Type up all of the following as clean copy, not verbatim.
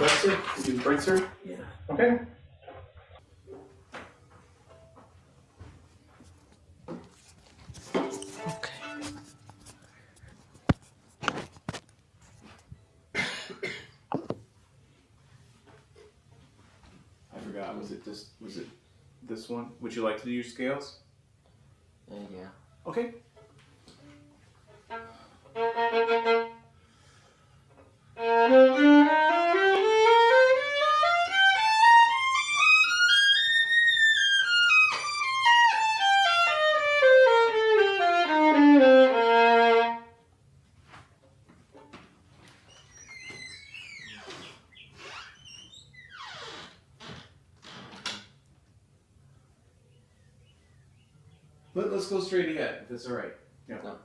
Spritzer? Yeah. Okay. Okay. I forgot. Was it this one? Would you like to do your scales? Yeah. Okay. Let's go straight ahead, if that's all right. Yeah. No.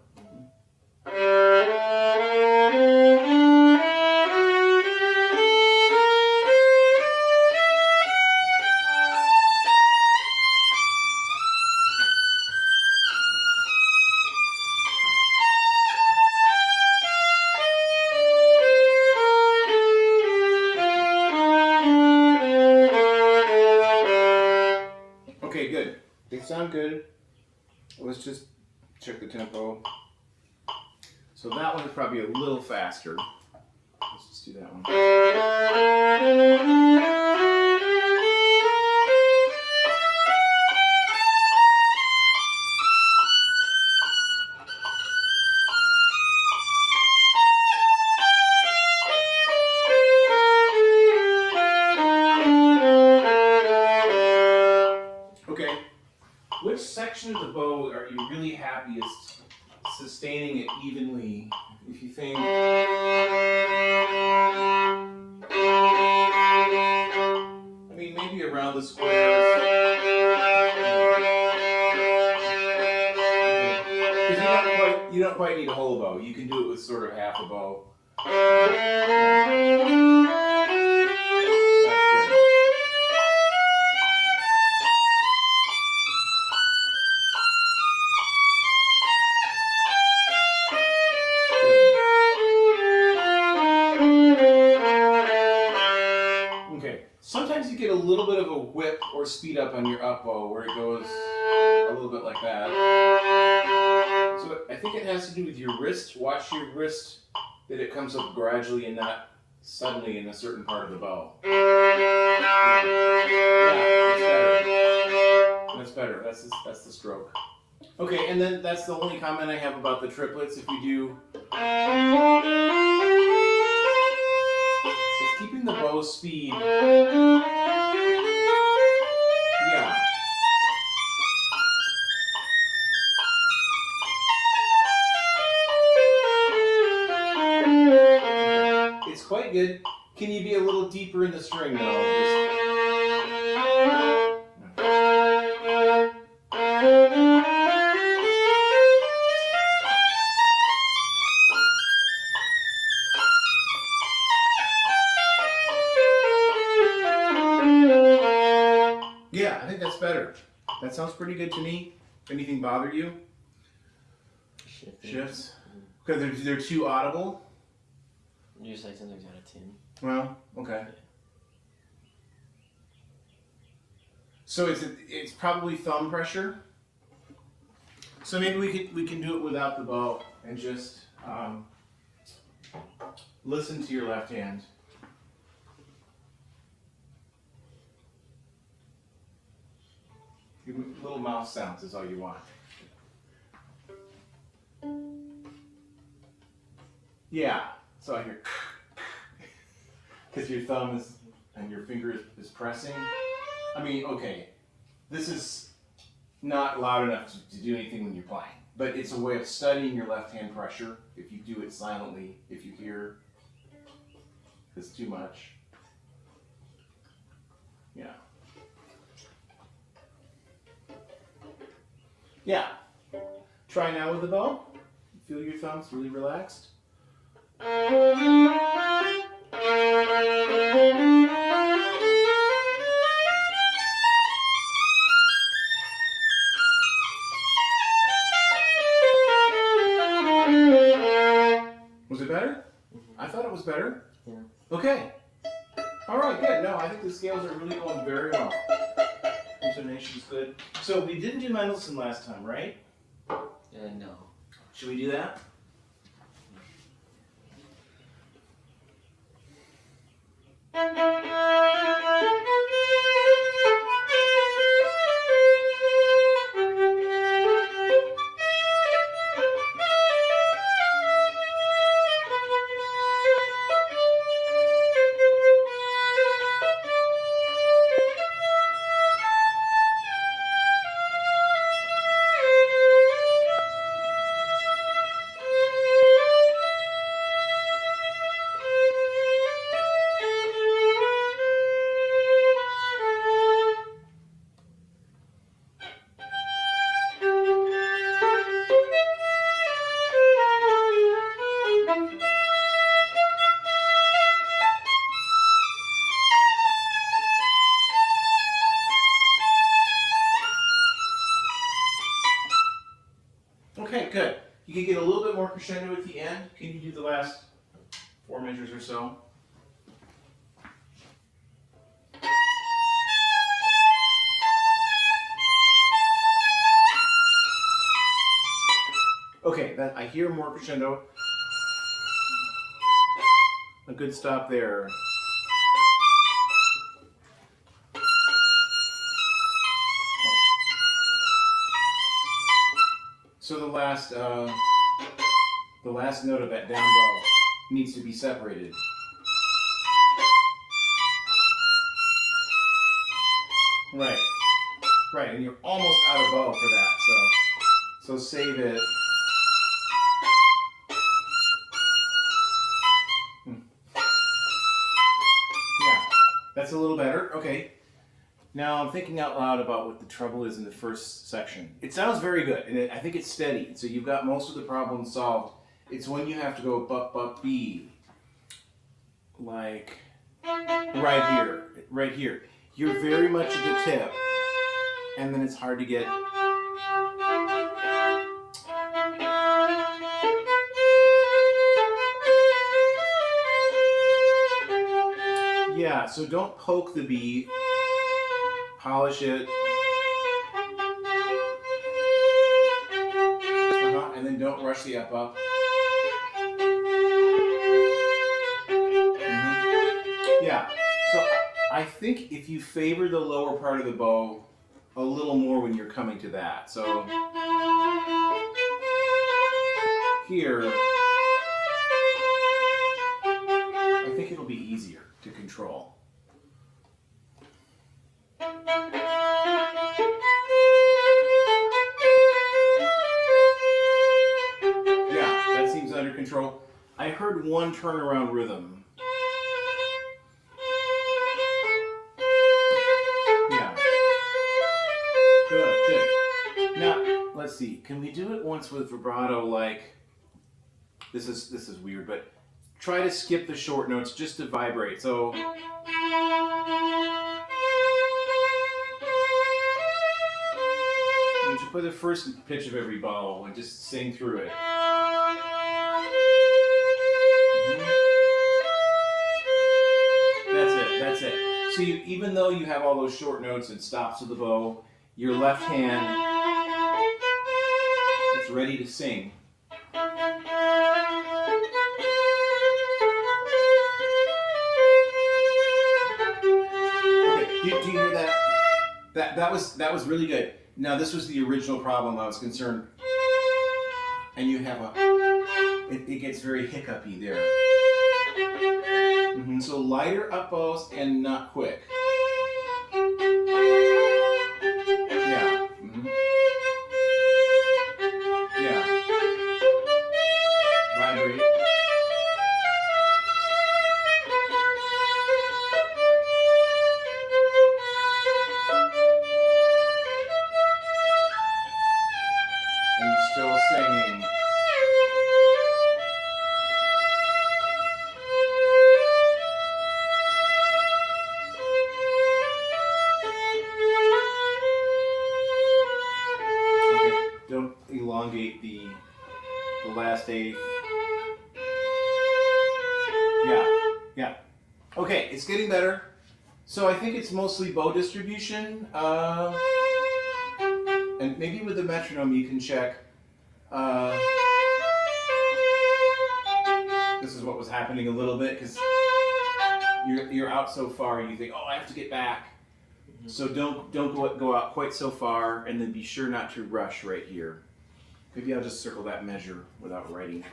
Okay, good. They sound good. Let's just check the tempo. So that one is probably a little faster. Let's just do that one. Okay. Which section of the bow are you really happiest sustaining it evenly? If you think, I mean, maybe around the squares. Because you don't quite need a whole bow. You can do it with sort of half a bow. Sometimes you get a little bit of a whip or speed up on your up bow where it goes a little bit like that. So I think it has to do with your wrist. Watch your wrist, that it comes up gradually and not suddenly in a certain part of the bow. Yeah, that's better. That's the stroke. Okay, and then that's the only comment I have about the triplets. If you do, it's keeping the bow speed. Yeah. It's quite good. Can you be a little deeper in the string though? Yeah, I think that's better. That sounds pretty good to me. Anything bother you? Shifts? Because they're too audible? Usually something's out of tune. Well, okay. Yeah. So it's probably thumb pressure. So maybe we can do it without the bow and just listen to your left hand. Little mouse sounds is all you want. Yeah, so I hear because your thumb and your finger is pressing. I mean, okay, this is not loud enough to do anything when you're playing, but it's a way of studying your left hand pressure. If you do it silently, if you hear it's too much. Yeah. Yeah. Try now with the bow. Feel your thumbs really relaxed. Was it better? I thought it was better. Yeah. Okay. All right, good. No, I think the scales are really going very well. Intonation is good. So we didn't do Mendelssohn last time, right? No. Should we do that? Okay, good. You can get a little bit more crescendo at the end. Can you do the last 4 measures or so? Okay, that I hear more crescendo. A good stop there. So the last note of that down bow needs to be separated. Right, right, and you're almost out of bow for that. So save it. Yeah, that's a little better. Okay. Now I'm thinking out loud about what the trouble is in the first section. It sounds very good, and I think it's steady. So you've got most of the problems solved. It's when you have to go bup bup B, like right here. You're very much at the tip, and then it's hard to get. Yeah, so don't poke the B. Polish it. And then don't rush the up. Yeah. So I think if you favor the lower part of the bow a little more when you're coming to that. So here, I think it'll be easier to control. Under control. I heard one turnaround rhythm. Yeah. Good. Now, let's see. Can we do it once with vibrato like this is weird, but try to skip the short notes just to vibrate. So you should play the first pitch of every bow and just sing through it. That's it. So even though you have all those short notes and stops of the bow, your left hand is ready to sing. Okay, do you hear that? That was really good. Now this was the original problem. I was concerned, and you have it gets very hiccupy there. So lighter up bows and not quick. Yeah. Yeah. Vibrate. And still singing. Elongate the last eighth. Yeah. Okay, it's getting better. So I think it's mostly bow distribution. And maybe with the metronome you can check. This is what was happening a little bit because you're out so far and you think, oh, I have to get back. So don't go out quite so far, and then be sure not to rush right here. Maybe I'll just circle that measure without writing.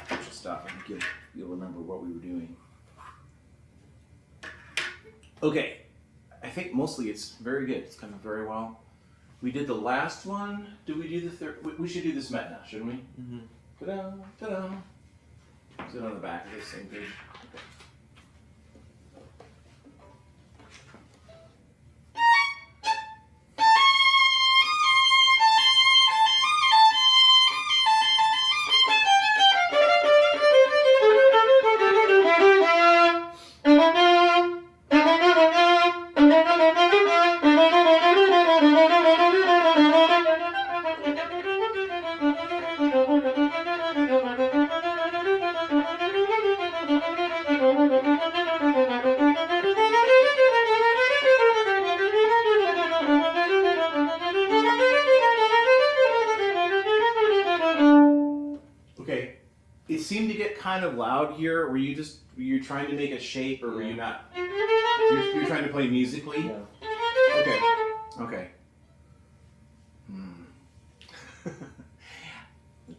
Just stop. I think you'll remember what we were doing. Okay, I think mostly it's very good. It's coming very well. We did the last one. Did we do the third? We should do this met now, shouldn't we? Mm-hmm. Ta-da, ta-da. Is it on the back of this same page? Okay. Okay, it seemed to get kind of loud here. Were you trying to make a shape, or were you not? You're trying to play musically? Yeah. Okay. Okay.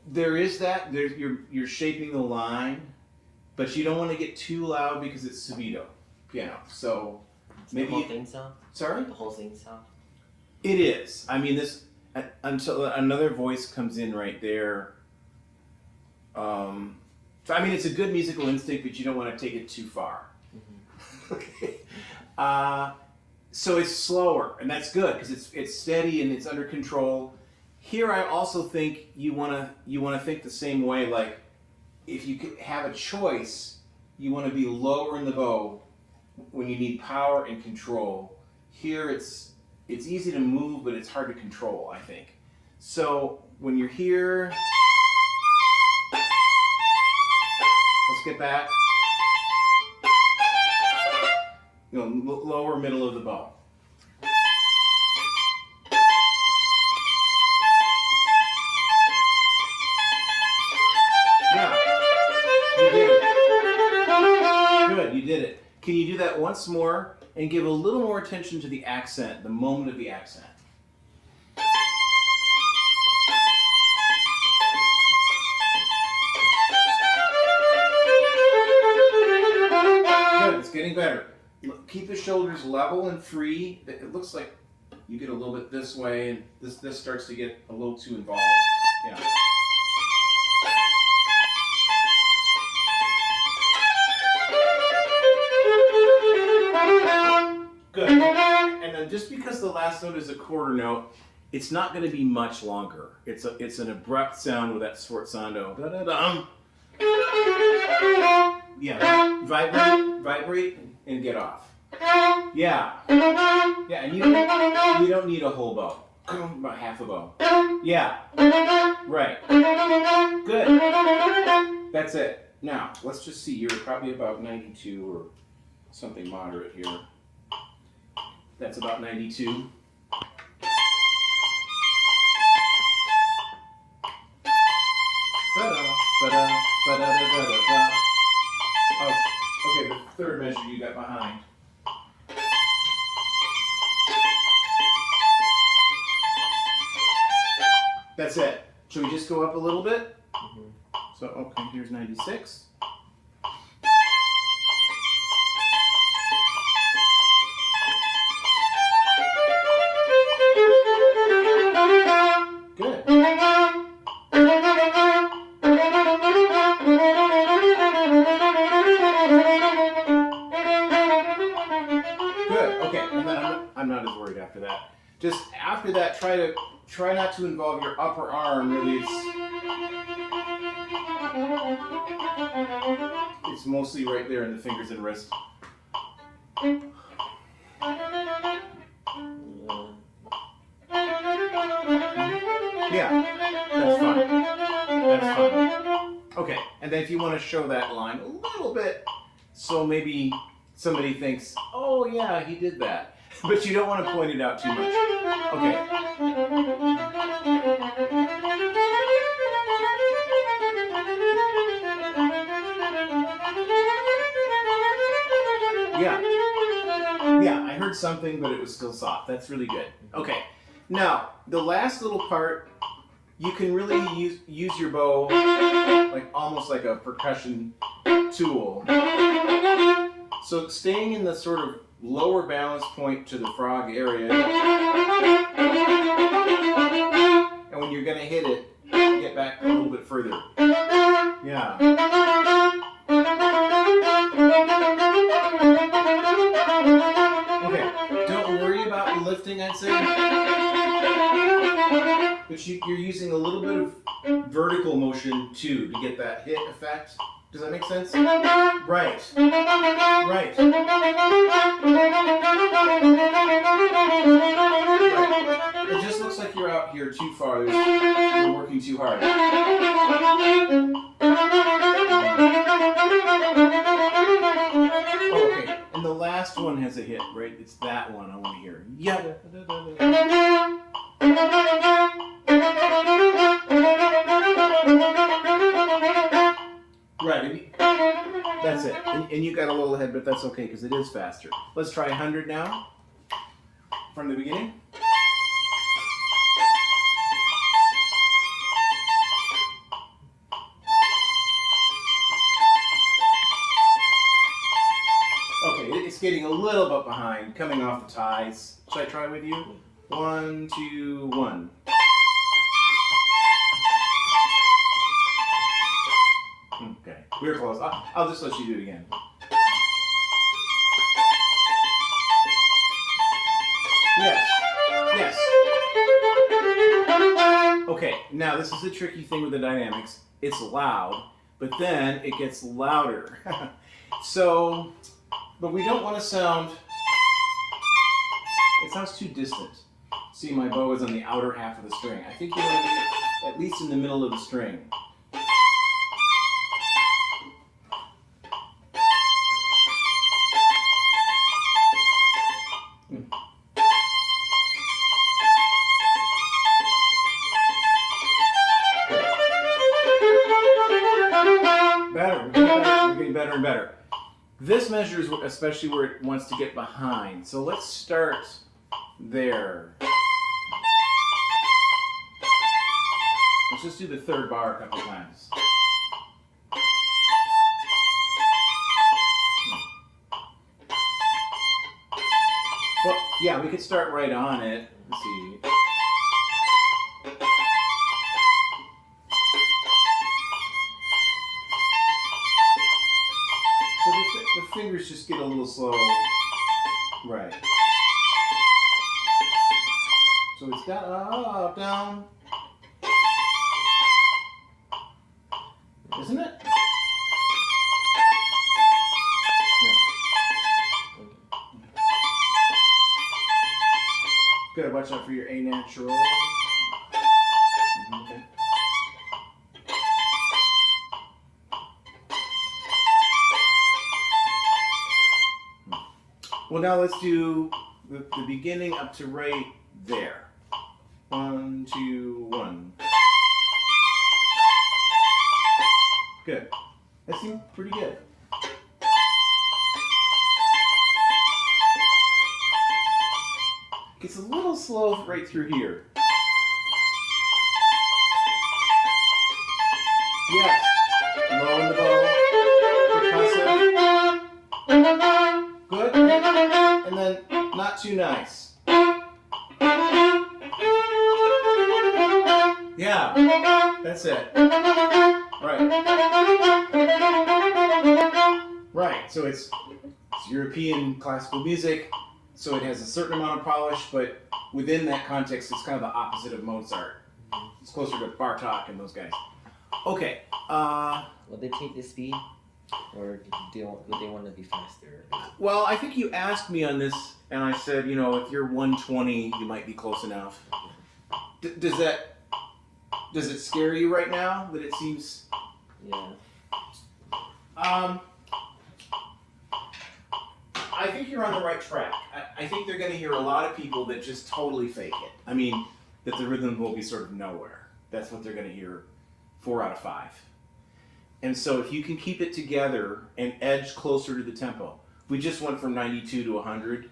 There is that. You're shaping the line, but you don't want to get too loud because it's subito piano. So maybe the whole thing sound? Sorry? The whole thing sound? It is. I mean, this until another voice comes in right there. So I mean, it's a good musical instinct, but you don't want to take it too far. Mm-hmm. Okay. So it's slower, and that's good because it's steady and it's under control. Here, I also think you wanna think the same way. Like, if you could have a choice, you want to be lower in the bow when you need power and control. Here, it's easy to move, but it's hard to control, I think. So when you're here, let's get back. You know, lower middle of the bow. Yeah, you did it. Good, you did it. Can you do that once more and give a little more attention to the accent, the moment of the accent? Good, it's getting better. Keep the shoulders level and free. It looks like you get a little bit this way, and this starts to get a little too involved. Yeah. Good. And then just because the last note is a quarter note, it's not going to be much longer. It's an abrupt sound with that sforzando. Da-da-dum. Yeah. Vibrate, and get off. Yeah. Yeah, and you don't need a whole bow. About half a bow. Yeah. Right. Good. That's it. Now, let's just see. You're probably about 92 or something moderate here. That's about 92. Oh, okay, the third measure you got behind. That's it. Should we just go up a little bit? Mm-hmm. So, okay, here's 96. Good. Good. Okay, and then I'm not as worried after that. Just after that, try not to involve your upper arm. Really, it's mostly right there in the fingers and wrist. Yeah, that's fine. That's fine. Okay, and then if you want to show that line a little bit, so maybe somebody thinks, oh yeah, he did that. But you don't want to point it out too much. Okay. Yeah. Yeah, I heard something, but it was still soft. That's really good. Okay. Now, the last little part, you can really use your bow like almost like a percussion tool. So staying in the sort of lower balance point to the frog area, and when you're going to hit it, get back a little bit further. Yeah. Okay, don't worry about lifting, I'd say. But you're using a little bit of vertical motion too to get that hit effect. Does that make sense? Right. Right. Right. It just looks like you're out here too far. You're working too hard. Oh, okay. And the last one has a hit, right? It's that one I want to hear. Yeah. Right. That's it. And you got a little ahead, but that's okay because it is faster. Let's try 100 now. From the beginning. Okay, it's getting a little bit behind, coming off the ties. Should I try with you? 1, 2, 1. Okay, we were close. I'll just let you do it again. Yes, yes. Okay, now this is the tricky thing with the dynamics. It's loud, but then it gets louder. So, but we don't want to sound, it sounds too distant. See, my bow is on the outer half of the string. I think you want to be at least in the middle of the string. Better. We're getting better and better. This measure is especially where it wants to get behind. So let's start there. Let's just do the third bar a couple times. Well, yeah, we could start right on it. Let's see. So the fingers just get a little slow. Right. So it's down, up, down. Isn't it? Yeah. Good, watch out for your A natural. Okay. Well, now let's do the beginning up to right there. 1, 2, 1. Good. That seemed pretty good. It's a little slow right through here. Yes. Low in the bow. Percussive. Good. And then not too nice. Yeah. That's it. Right. Right. So it's European classical music. So it has a certain amount of polish, but within that context, it's kind of the opposite of Mozart. It's closer to Bartok and those guys. Okay. Would they take the speed, or would they want to be faster? Well, I think you asked me on this, and I said, you know, if you're 120, you might be close enough. Does it scare you right now that it seems? Yeah. I think you're on the right track. I think they're going to hear a lot of people that just totally fake it. I mean, that the rhythm will be sort of nowhere. That's what they're going to hear 4 out of 5. And so if you can keep it together and edge closer to the tempo, we just went from 92 to 100. If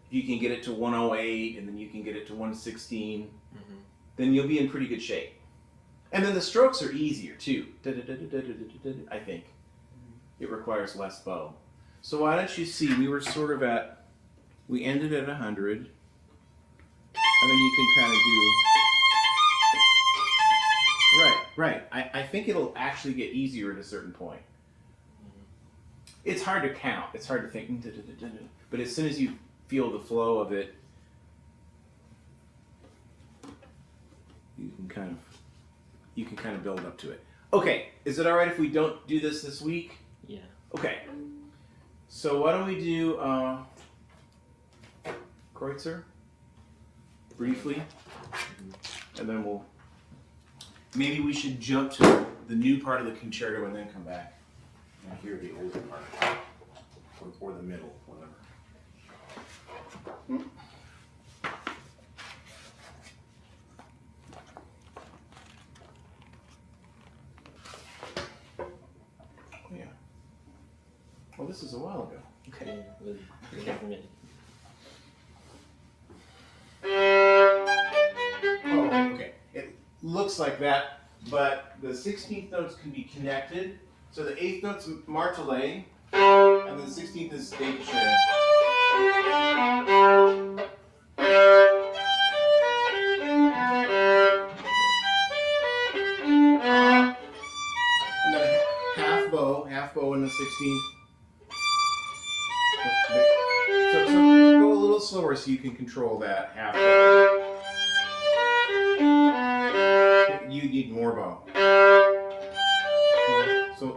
you can get it to 108 and then you can get it to 116, then you'll be in pretty good shape. And then the strokes are easier too. I think it requires less bow. So why don't you see? We were sort of we ended at 100, and then you can kind of do. Right. I think it'll actually get easier at a certain point. It's hard to count. It's hard to think. But as soon as you feel the flow of it, you can kind of build up to it. Okay, is it all right if we don't do this week? Yeah. Okay. So why don't we do Kreutzer briefly, and then maybe we should jump to the new part of the concerto and then come back and hear the older part, or the middle, whatever. Yeah. Well, this is a while ago. Okay. Oh, okay. It looks like that, but the 16th notes can be connected. So the 8th note's martelé, and the 16th is déchiré. And then half bow in the 16th. So go a little slower so you can control that half bow. You need more bow.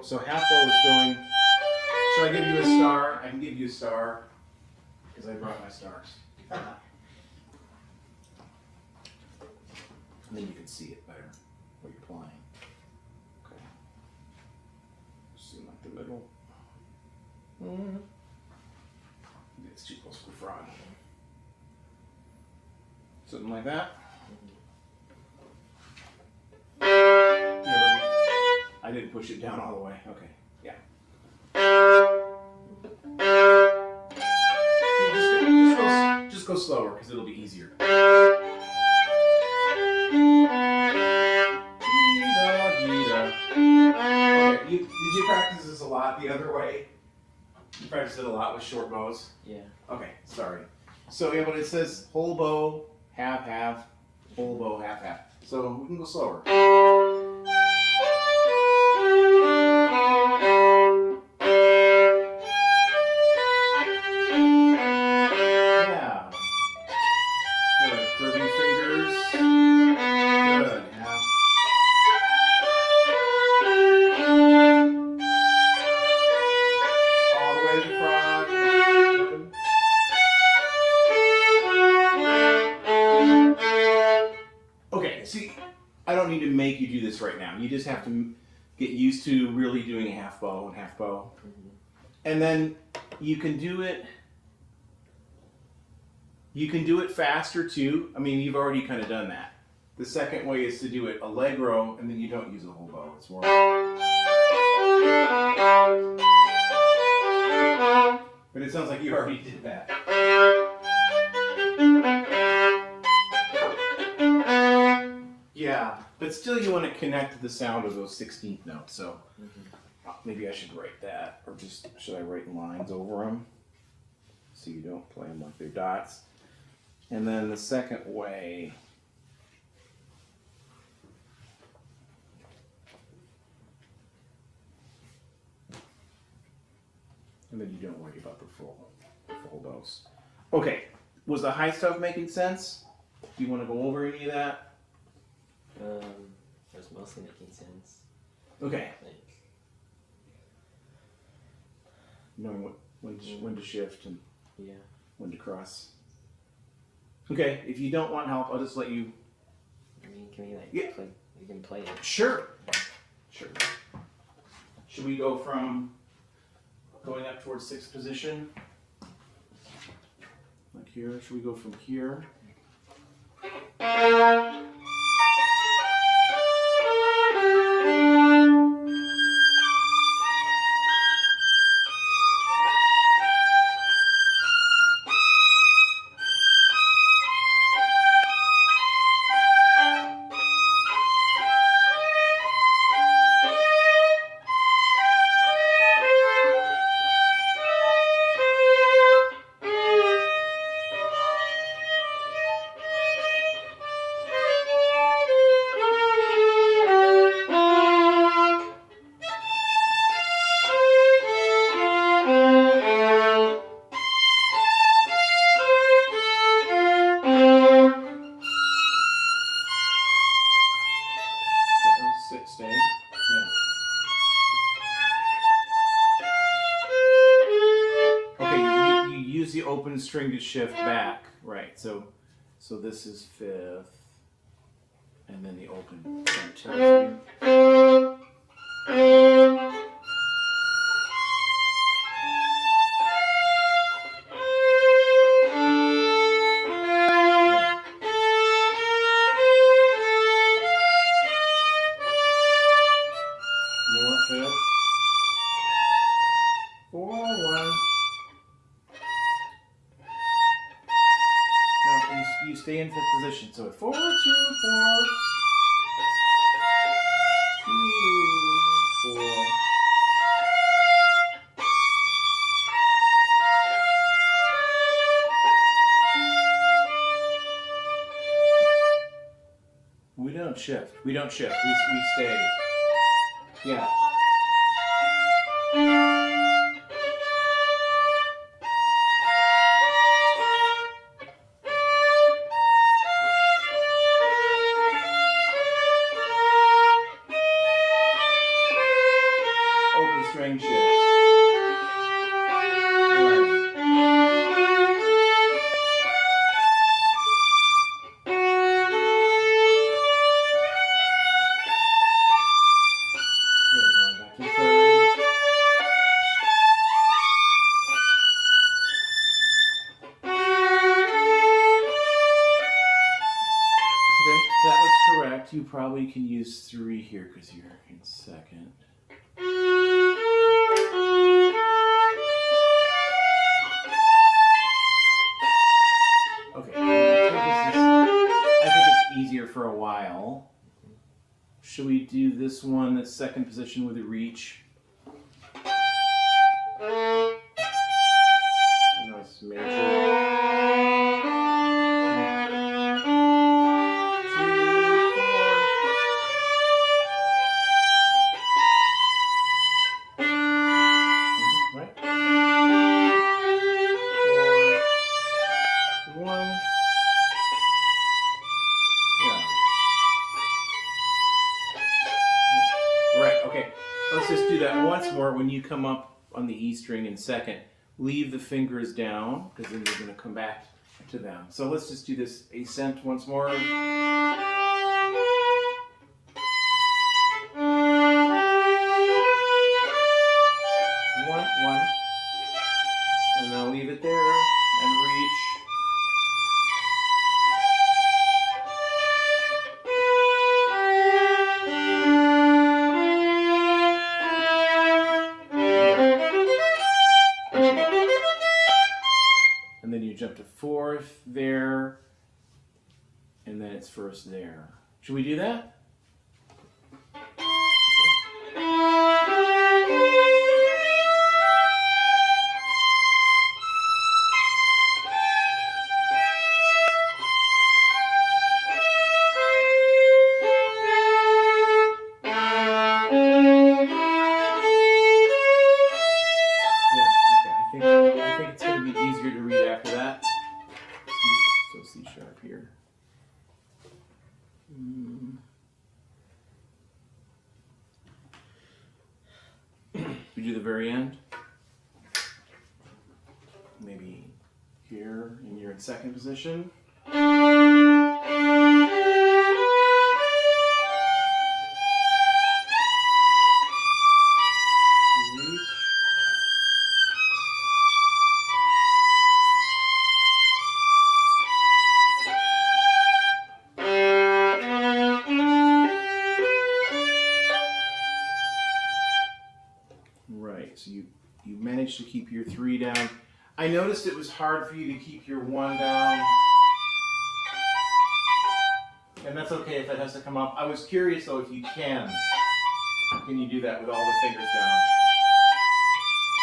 So half bow is going. Should I give you a star? I can give you a star because I brought my stars. And then you can see it better what you're playing. Okay. Seem like the middle. It's too close to the front. Something like that. I didn't push it down all the way. Okay. Yeah. Just go slower because it'll be easier. Okay. Did you practice this a lot the other way? You practiced it a lot with short bows? Yeah. Okay, sorry. So yeah, but it says whole bow, half, half, whole bow, half, half. So we can go slower. Yeah. Good. Curving fingers. Good. Half. All the way to the front. Good. Okay, see, I don't need to make you do this right now. You just have to get used to really doing a half bow and half bow. And then you can do it faster too. I mean, you've already kind of done that. The second way is to do it allegro, and then you don't use a whole bow. It's more. But it sounds like you already did that. Yeah, but still you want to connect to the sound of those 16th notes, so maybe I should write that, or just, should I write lines over them? So you don't play them like they're dots. And then the second way, and then you don't worry about the full bows. Okay, was the high stuff making sense? Do you want to go over any of that? That's mostly making sense. Okay. Like, Knowing when to shift and yeah. when to cross. Okay, if you don't want help, I'll just let you. I mean, can we like Yeah. play? You can play it. Sure. Sure. Should we go from going up towards 6th position? here. Should we go from here? Stay. Yeah. Okay, you use the open string to shift back, right? So this is fifth, and then the open tells you. More fifth. 4-1. Now you stay in fifth position. So 4-2-4. 2-4. We don't shift. We don't shift. We stay. Yeah. Open string shift. That was correct. You probably can use 3 here because you're in second. Okay, I think it's easier for a while. Should we do this one, that's second position with a reach? No, it's major. Let's just do that once more. When you come up on the E string in second, leave the fingers down because then you're going to come back to them. So let's just do this ascent once more. 1, 1, and then leave it there and reach. And then you jump to fourth there, and then it's first there. Should we do that? I think it's going to be easier to read after that. So C sharp here. We do the very end. Maybe here, and you're in second position. keep your 3 down. I noticed it was hard for you to keep your 1 down. And that's okay if it has to come up. I was curious though if you can. Can you do that with all the fingers down?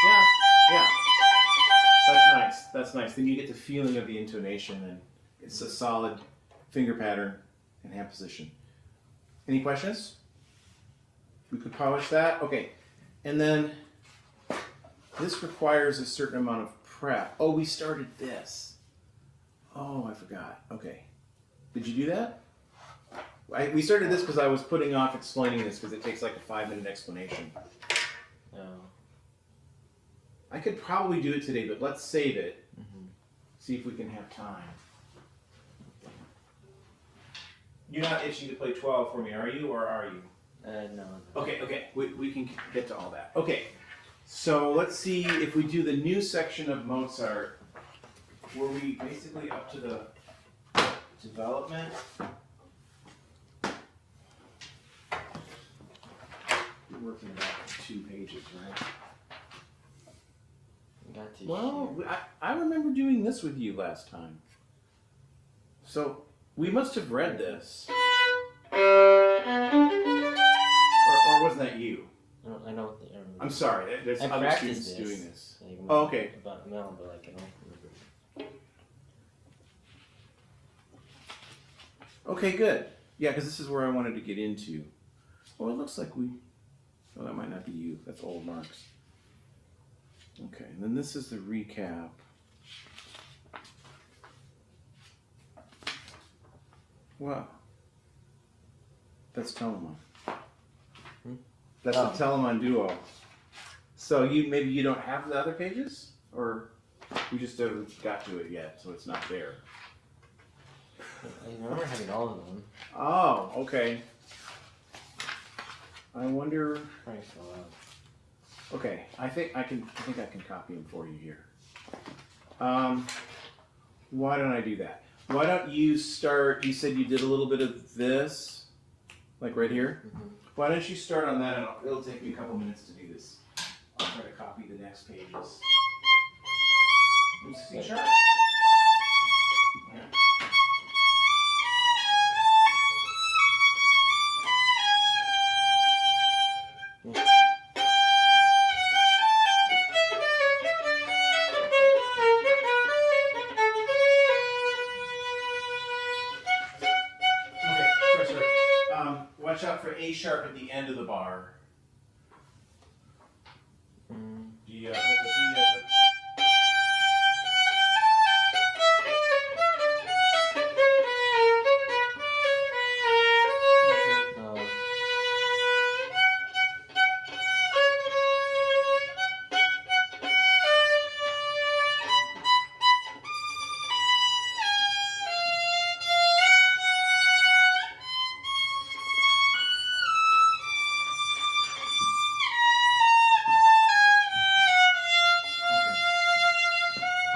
Yeah, yeah. That's nice. That's nice. Then you get the feeling of the intonation, and it's a solid finger pattern and hand position. Any questions? We could polish that. Okay. And then this requires a certain amount of prep. Oh, we started this. Oh, I forgot. Okay. Did you do that? We started this because I was putting off explaining this because it takes like a 5-minute explanation. No. I could probably do it today, but let's save it. See if we can have time. You're not itching to play 12 for me, are you? Or are you? No. Okay. We can get to all that. Okay. So let's see if we do the new section of Mozart. Were we basically up to the development? We're working about 2 pages, right? Got to Well, I remember doing this with you last time. So we must have read this. Or wasn't that you? I know. I'm sorry. There's I other practiced students this, doing this. Like, Oh, okay. About a mile, but like, I don't remember. Okay, good. Yeah, because this is where I wanted to get into. Oh, it looks like we... Oh, that might not be you. That's old marks. Okay, and then this is the recap. Wow. That's Telemann. That's a Telemann duo. So maybe you don't have the other pages? Or we just haven't got to it yet, so it's not there. I remember having all of them. Oh, okay. I wonder... Probably fell out. Okay, I think I can copy them for you here. Why don't I do that? Why don't you start? You said you did a little bit of this, like right here. Mm-hmm. Why don't you start on that? And it'll take me a couple minutes to do this. I'll try to copy the next pages. C sharp. Yeah. Watch out for A sharp at the end of the bar. The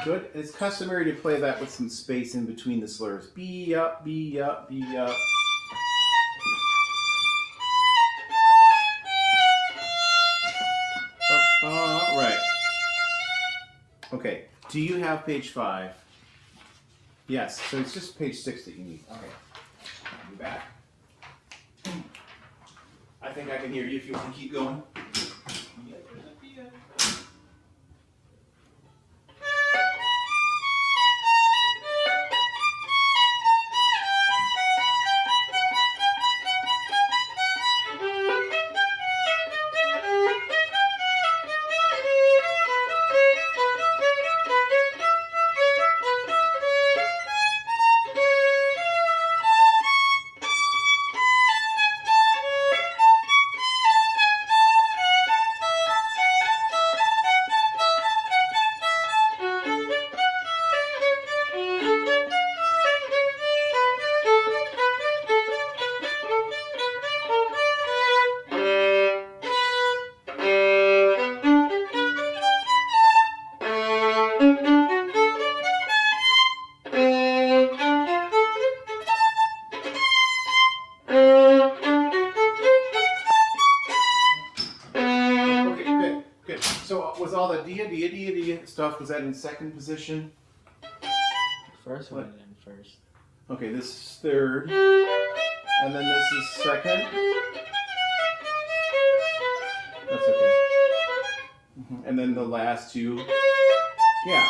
Good. It's customary to play that with some space in between the slurs. B up, B up, B up. Right. Okay. Do you have page 5? Yes. So it's just page 6 that you need. Okay. I'll be back. I think I can hear you if you want to keep going. 3 stuff, was that in second position? First What? one and first. Okay, this is third. And then this is second. That's okay. And then the last two. Yeah.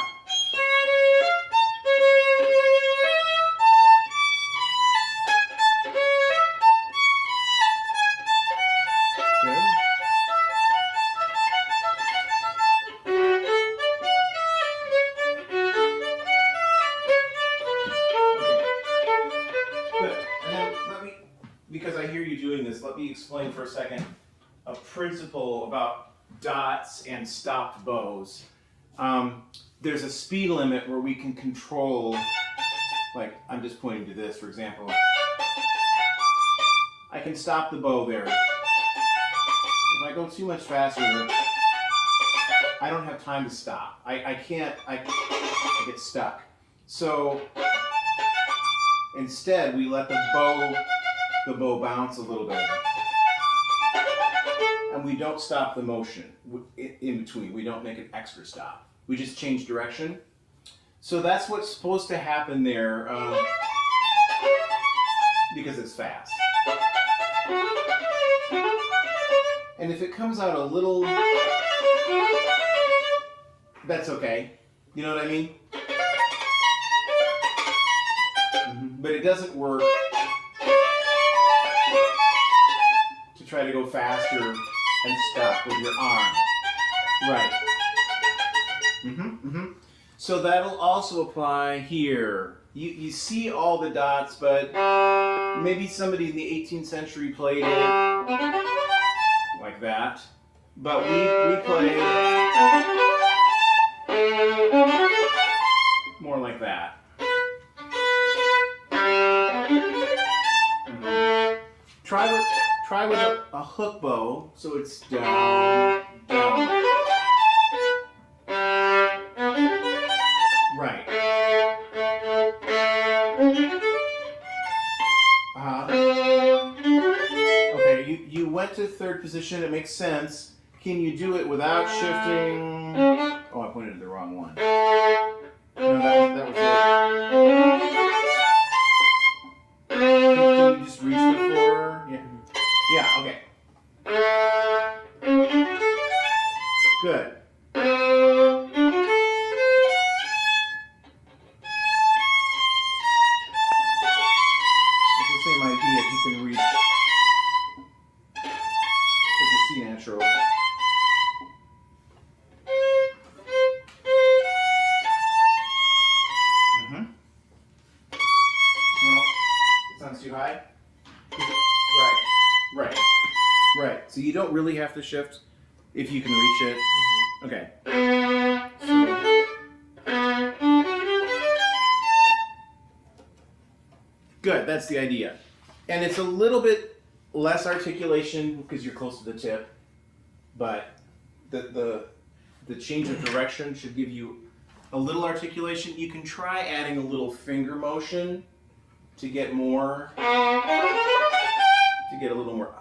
Good. Good. And then because I hear you doing this, let me explain for a second a principle about dots and stopped bows. There's a speed limit where we can control, like I'm just pointing to this, for example. I can stop the bow there. If I go too much faster, I don't have time to stop. I can't, I get stuck. So instead, we let the bow bounce a little bit. And we don't stop the motion in between. We don't make an extra stop. We just change direction. So that's what's supposed to happen there because it's fast. And if it comes out a little, that's okay. You know what I mean? But it doesn't work to try to go faster and stop with your arm. Right. So that'll also apply here. You see all the dots, but maybe somebody in the 18th century played it like that. But we play more like that. Try with a hook bow, so it's down, down. Right. Okay, you went to third position, it makes sense. Can you do it without shifting? Oh, I pointed to the wrong one. No, that was it. Can you just reach the floor? Yeah. Yeah, okay. Good. It's the same idea if you can reach. It's a C natural. No, it sounds too high. Right. Right. So you don't really have to shift if you can reach it. Okay. So. Good, that's the idea. And it's a little bit less articulation because you're close to the tip, but the change of direction should give you a little articulation. You can try adding a little finger motion to get more, to get a little more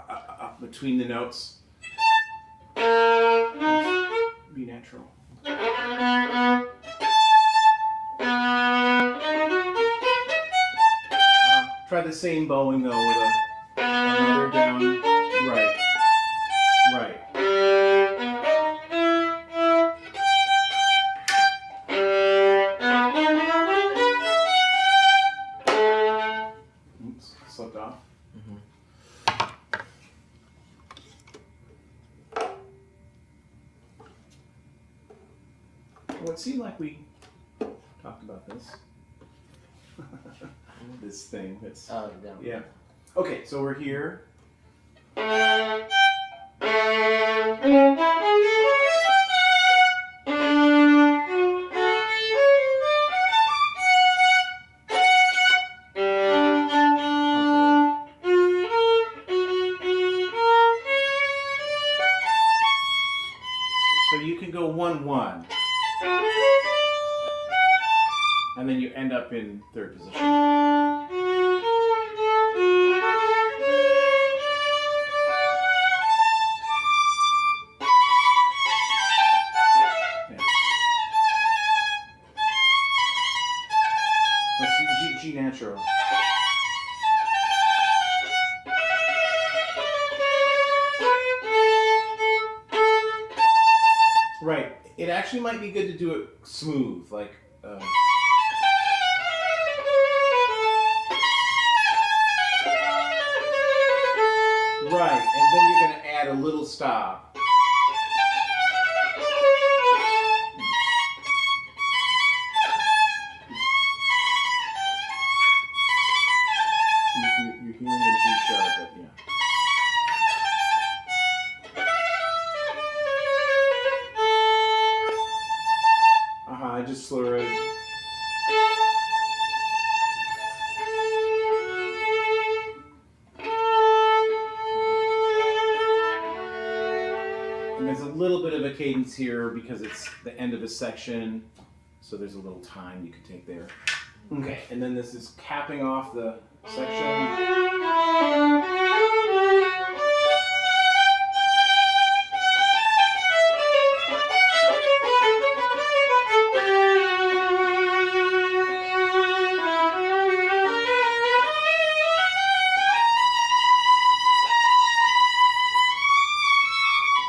between the notes. Be natural. Try the same bowing though with another down. Right. Right. Oops, slipped off. Well, it seemed like we talked about this. This thing that's down. Yeah. Okay, so we're here. So you can go 1-1. And then you end up in third position. Yeah. G natural. Right. It actually might be good to do it smooth, like. Right, and then you're going to add a little stop. You're hearing a G sharp, but yeah. I just slur it. And there's a little bit of a cadence here because it's the end of a section, so there's a little time you can take there. Okay, and then this is capping off the section.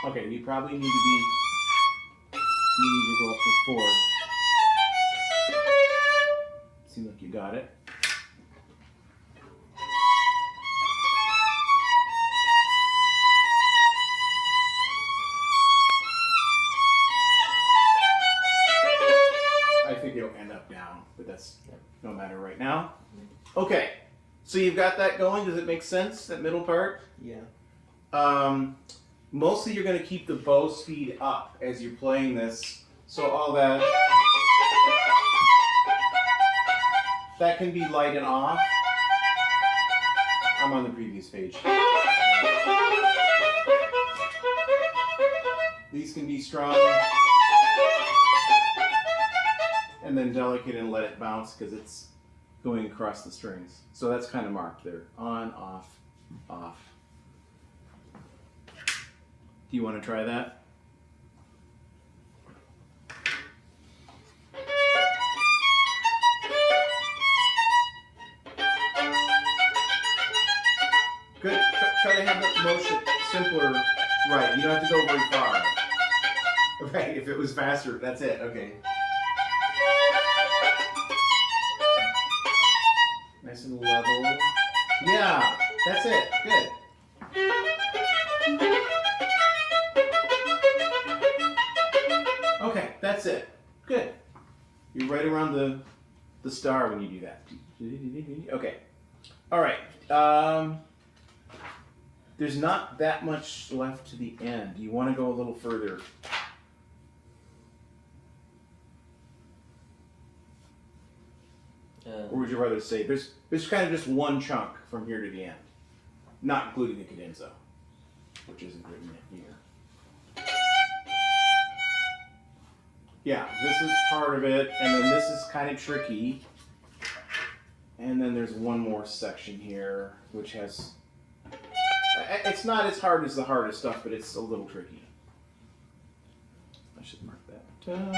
Okay, you probably need to go up to 4th. Seems like you got it. I think it'll end up down, but that's no matter right now. Okay, so you've got that going. Does it make sense, that middle part? Yeah. Mostly you're going to keep the bow speed up as you're playing this. So all that can be light and off. I'm on the previous page. These can be strong and then delicate and let it bounce because it's going across the strings. So that's kind of marked there. On, off, off. Do you want to try that? Good. Try to have the motion simpler. Right. You don't have to go very far. Right. If it was faster, that's it. Okay. Nice and level. Yeah. That's it. Good. Okay, that's it. Good. You're right around the star when you do that. Okay. All right. There's not that much left to the end. You want to go a little further. Or would you rather say there's kind of just one chunk from here to the end, not including the cadenza, which isn't written here. Yeah, this is part of it, and then this is kind of tricky. And then there's one more section here, which has... It's not as hard as the hardest stuff, but it's a little tricky. I should mark that down.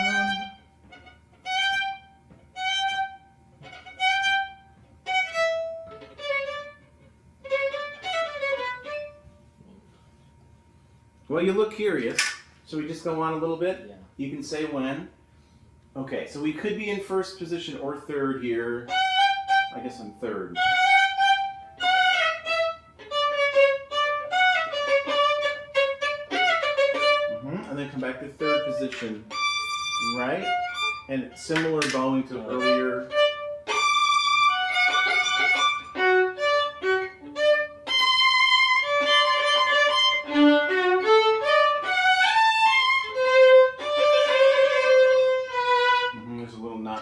Well, you look curious. Should we just go on a little bit? Yeah. You can say when. Okay, so we could be in first position or third here. I guess I'm third. And then come back to third position. Right? And similar bowing to earlier.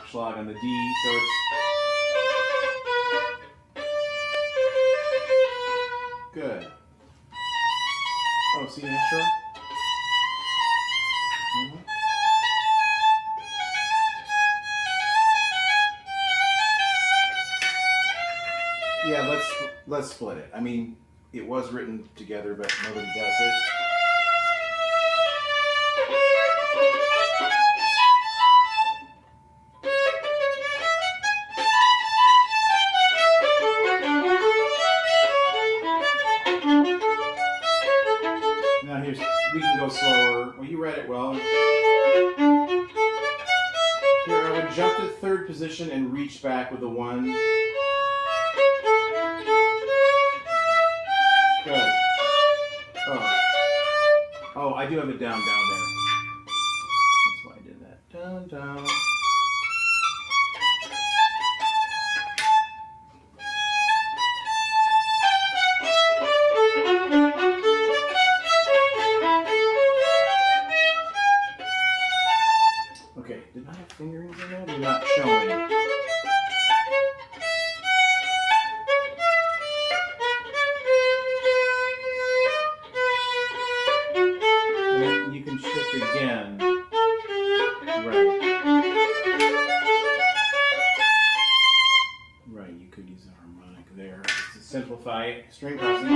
Schlag on the D, so it's good. Oh, C natural. Yeah, let's split it. I mean, it was written together, but nobody does it. to jump to third position and reach back with the 1. Good. Oh, I do have it down there. That's why I did that. Down, down. Okay, did I have fingerings in there? They're not showing. And then you can shift again. Right. Right, you could use a harmonic there. Just to simplify it. String crossing.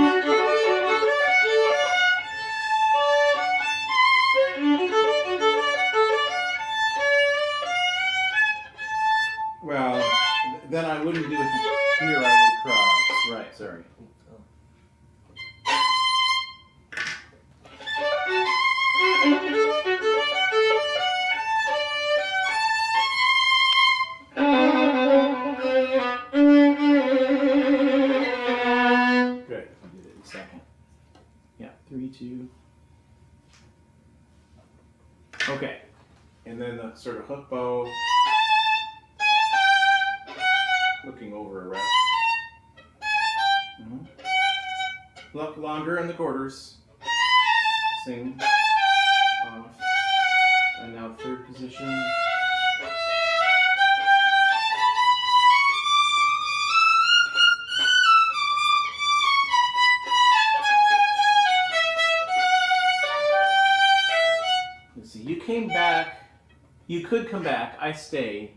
Well, then I wouldn't do it here, I would cross. Right, sorry. Good, I'll do it in a second. Yeah, 3, 2. Okay, and then the sort of hook bow. Looking over a rest. Look longer in the quarters. Sing off. And now third position. Let's see, you came back. You could come back. I stay.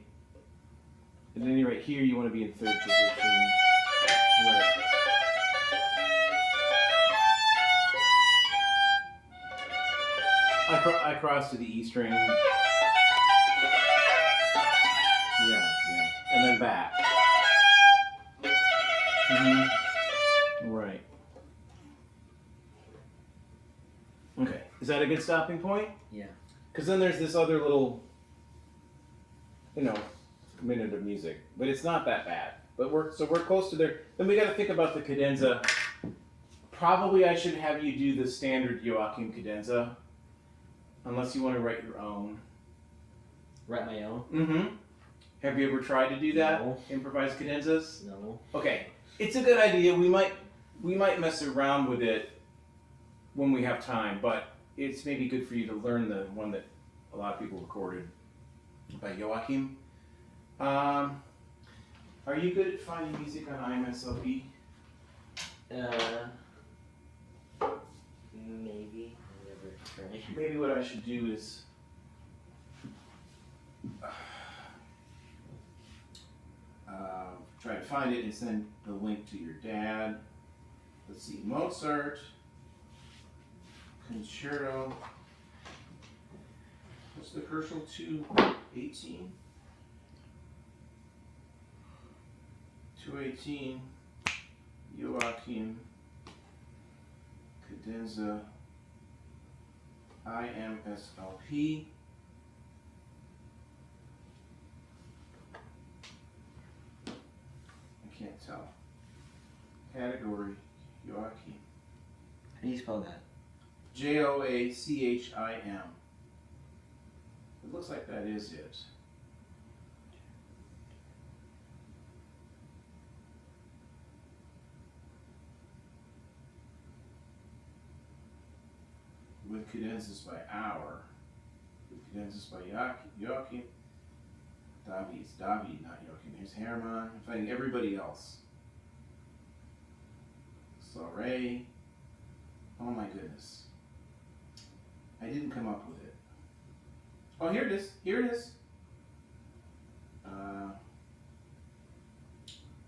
And then right here, you want to be in third position. Right. I cross to the E string. Yeah. And then back. Right. Okay. Is that a good stopping point? Yeah. Because then there's this other little, minute of music, but it's not that bad. But we're close to there. Then we got to think about the cadenza. Probably I should have you do the standard Joachim cadenza, unless you want to write your own. Write my own? Mm-hmm. Have you ever tried to do that? No. Improvise cadenzas? No. Okay, it's a good idea. We might mess around with it when we have time, but it's maybe good for you to learn the one that a lot of people recorded by Joachim. Are you good at finding music on IMSLP? Maybe. I never tried. Maybe what I should do is try to find it and send the link to your dad. Let's see, Mozart, Concerto. What's the Herschel 218? 218, Joachim, cadenza, IMSLP. I can't tell. Category, Joachim. How do you spell that? Joachim. It looks like that is it. With cadenzas by hour. With cadenzas by Joachim. David, not Joachim. Here's Hermann. I'm finding everybody else. Soiree. Oh my goodness. I didn't come up with it. Oh, here it is. Here it is.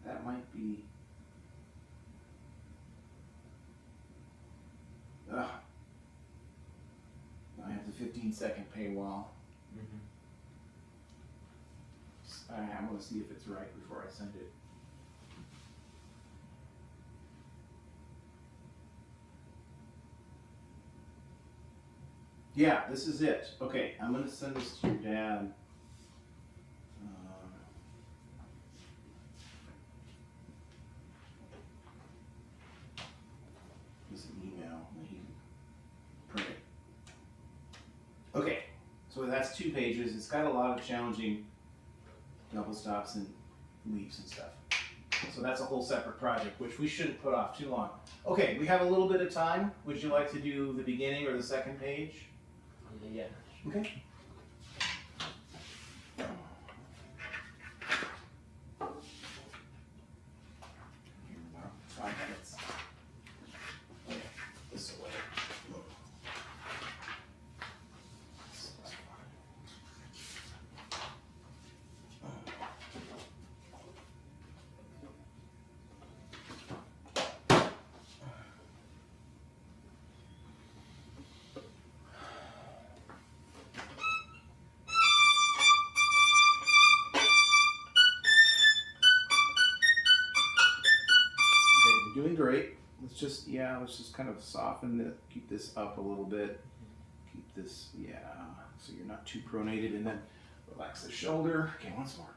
That might be. Ugh. I have the 15-second paywall. I want to see if it's right before I send it. Yeah, this is it. Okay, I'm going to send this to your dad. 2 pages. It's got a lot of challenging double stops and leaps and stuff. So that's a whole separate project, which we shouldn't put off too long. Okay, we have a little bit of time. Would you like to do the beginning or the second page? Yeah. Okay. 5 minutes. Okay, this way. You're doing great. Let's just kind of soften it, keep this up a little bit. Keep this, so you're not too pronated, and then relax the shoulder. Okay, once more.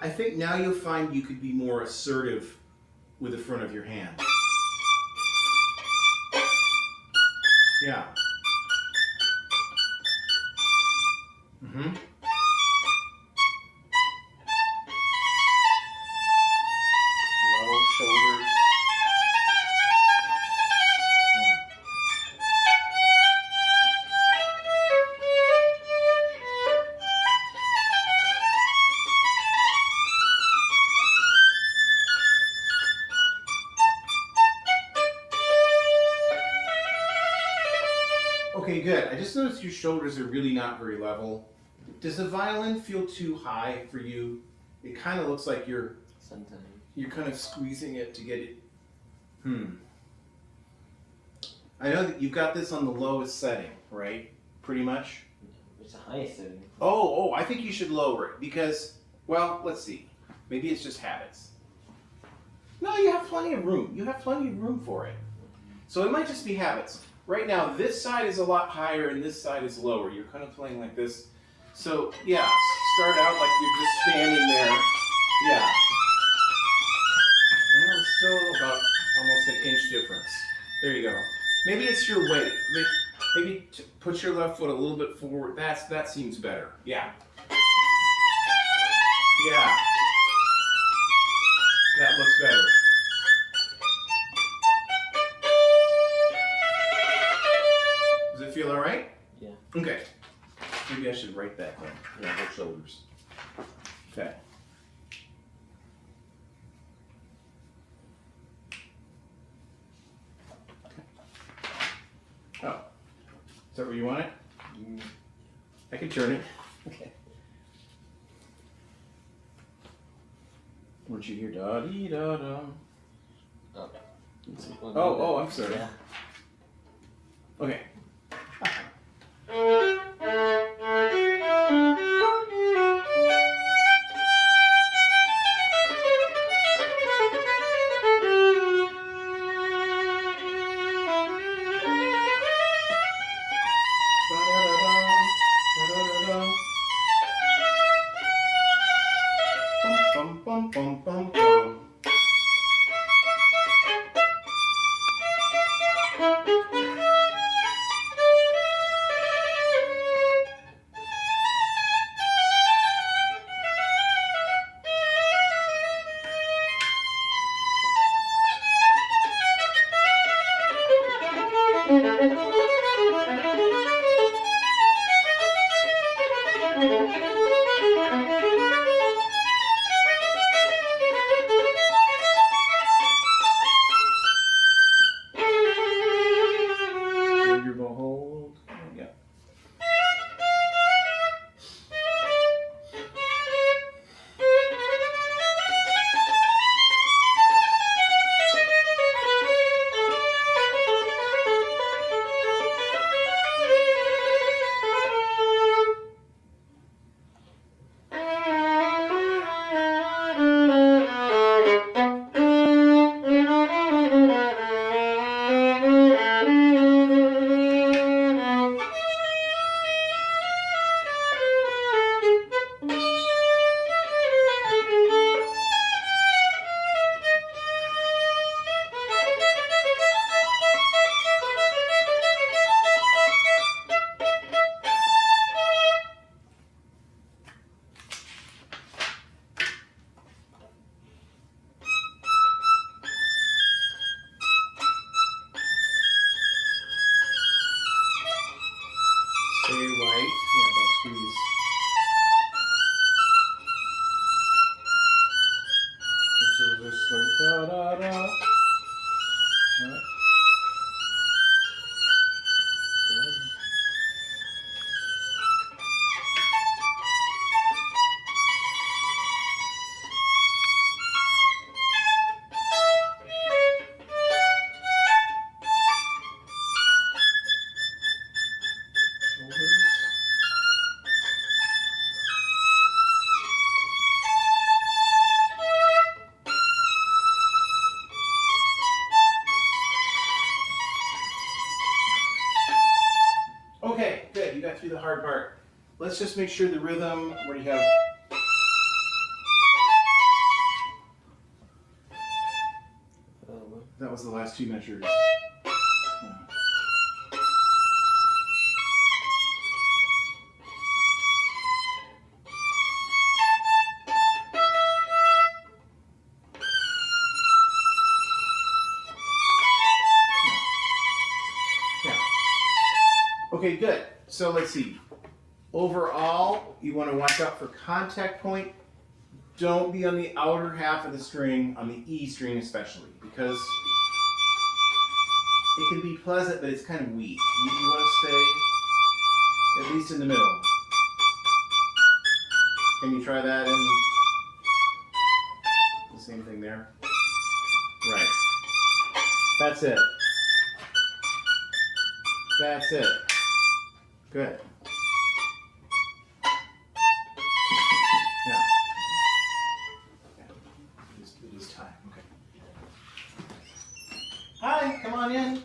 I think now you'll find you could be more assertive with the front of your hand. Yeah. Low shoulders. Okay, good. I just noticed your shoulders are really not very level. Does the violin feel too high for you? It kind of looks like you're kind of squeezing it to get it. I know that you've got this on the lowest setting, right? Pretty much. It's the highest setting. Oh, I think you should lower it because, well, let's see. Maybe it's just habits. No, you have plenty of room. You have plenty of room for it. So it might just be habits. Right now, this side is a lot higher and this side is lower. You're kind of playing like this. So, yeah, start out like you're just standing there. Yeah. Now it's still about almost an inch difference. There you go. Maybe it's your weight. Maybe put your left foot a little bit forward. That seems better. Yeah. Yeah. That looks better. Does it feel all right? Yeah. Okay. Maybe I should write that down. Yeah, the shoulders. Okay. Oh. Is that where you want it? I can turn it. Okay. Weren't you here? Da dee da da. Okay. Oh, I'm sorry. Yeah. Okay. Bum, bum, bum, bum, bum. Here you go, hold. Yeah. very light. Yeah, don't squeeze. So just like da da da. Right. Good. Shoulders. Okay, good. You got through the hard part. Let's just make sure the rhythm. Where do you have? That was the last two measures. Yeah. Okay, good. So let's see. Overall, you want to watch out for contact point. Don't be on the outer half of the string, on the E string especially, because it can be pleasant, but it's kind of weak. You want to stay at least in the middle. Can you try that? And the same thing there. Right. That's it. That's it. Good. Yeah. It is time. Okay. Hi, come on in.